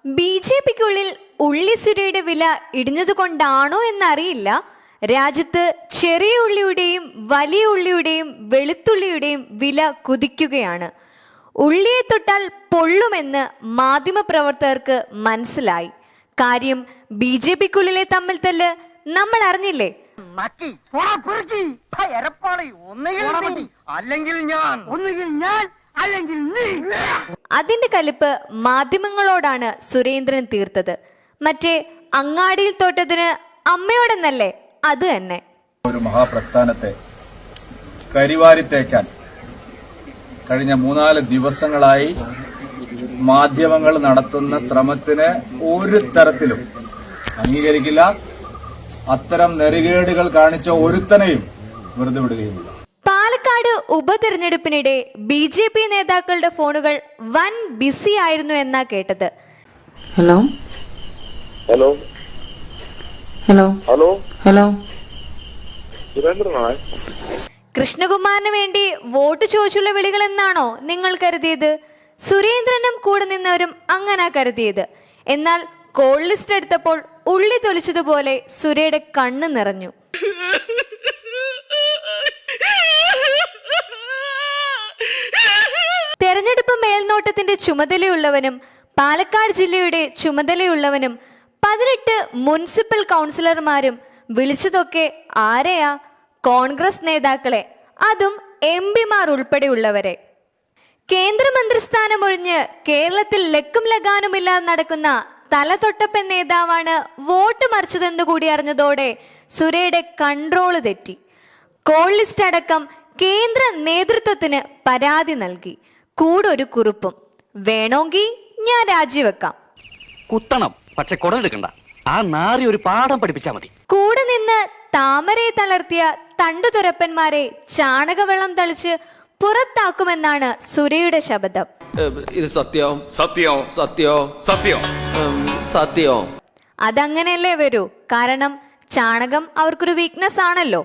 ബി.ജെ.പിക്കുള്ളിൽ ഉള്ളിസുരയുടെ വില ഇടിഞ്ഞതുകൊണ്ടാണോ എന്നറിയില്ല, രാജ്യത്ത് ചെറിയ ഉള്ളിയുടെയും വലിയ ഉള്ളിയുടെയും വെളുത്തുള്ളിയുടെയും വില കുതിക്കുകയാണ്. ഉള്ളിയെ തൊട്ടാൽ പൊള്ളുമെന്ന് മാധ്യമപ്രവർത്തകർക്ക് മനസ്സിലായി. കാര്യം ബി.ജെ.പിക്കുള്ളിലെ തമ്മിൽ തല്ല് നമ്മൾ അറിഞ്ഞില്ലേ? അതിന്റെ കലിപ്പ് മാധ്യമങ്ങളോടാണ് സുരേന്ദ്രൻ തീർത്തത്. മറ്റേ അങ്ങാടിയിൽ തോറ്റതിന് അമ്മയോടെന്നല്ലേ, അത് തന്നെ. ഒരു മഹാപ്രസ്ഥാനത്തെ കരിവാരിത്തേക്കാൻ കഴിഞ്ഞ 3-4 ദിവസങ്ങളായി മാധ്യമങ്ങൾ നടത്തുന്ന ശ്രമത്തിന് ഒരു തരത്തിലും അംഗീകരിക്കില്ല. അത്തരം നെറികേടുകൾ കാണിച്ച ഒരുത്തനെയും വെറുതെ വിടുകയുമില്ല. പാലക്കാട് ഉപതെരഞ്ഞെടുപ്പിനിടെ ബി.ജെ.പി നേതാക്കളുടെ ഫോണുകൾ വൻ ബിസി ആയിരുന്നു എന്നാ കേട്ടത്. Hello hello hello hello hello കൃഷ്ണകുമാറിന് വേണ്ടി വോട്ട് ചോദിച്ചുള്ള വിളികൾ എന്നാണോ നിങ്ങൾ കരുതിയത്? സുരേന്ദ്രനും കൂടെ നിന്നവരും അങ്ങനെ കരുതിയത്. എന്നാൽ കോൾ ലിസ്റ്റ് എടുത്തപ്പോൾ ഉള്ളി തൊലിച്ചതുപോലെ സുരയുടെ കണ്ണ് നിറഞ്ഞു. തെരഞ്ഞെടുപ്പ് മേൽനോട്ടത്തിന്റെ ചുമതലയുള്ളവനും പാലക്കാട് ജില്ലയുടെ ചുമതലയുള്ളവനും 18 മുനിസിപ്പൽ കൗൺസിലർമാരും വിളിച്ചതൊക്കെ ആരെയാ? കോൺഗ്രസ് നേതാക്കളെ, അതും എംപിമാർ ഉൾപ്പെടെയുള്ളവരെ. കേന്ദ്രമന്ത്രിസ്ഥാനം ഒഴിഞ്ഞ് കേരളത്തിൽ ലക്കും ലഗാനുമില്ലാതെ നടക്കുന്ന തലതൊട്ടപ്പൻ നേതാവാണ് വോട്ട് മറിച്ചതെന്നുകൂടി അറിഞ്ഞതോടെ സുരയുടെ കൺട്രോള് തെറ്റി. കോൾ ലിസ്റ്റ് അടക്കം കേന്ദ്ര നേതൃത്വത്തിന് പരാതി നൽകി. കൂടൊരു കുറിപ്പും, വേണമെങ്കിൽ ഞാൻ രാജിവെക്കാം. കുത്തണം, പക്ഷെ കുടലെടുക്കണ്ട. ആ നാറി ഒരു പാഠം പഠിപ്പിച്ചാ മതി. കൂടെ നിന്ന് താമരയെ തളർത്തിയ തണ്ടുതുരപ്പന്മാരെ ചാണകവെള്ളം തളിച്ച് പുറത്താക്കുമെന്നാണ് സുരയുടെ ശബ്ദം. ഇത് സത്യം സത്യം സത്യം സത്യം സത്യം. അതങ്ങനെയല്ലേ വരൂ, കാരണം ചാണകം അവർക്കൊരു വീക്ക്നെസ് ആണല്ലോ.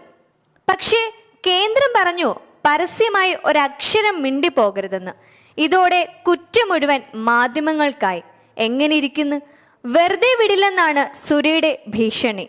പക്ഷേ കേന്ദ്രം പറഞ്ഞു പരസ്യമായി ഒരക്ഷരം മിണ്ടിപ്പോകരുതെന്ന്. ഇതോടെ കുറ്റം മുഴുവൻ മാധ്യമങ്ങൾക്കായി. എങ്ങനെ ഇരിക്കുന്നു? വെറുതെ വിടില്ലെന്നാണ് സുരയുടെ ഭീഷണി.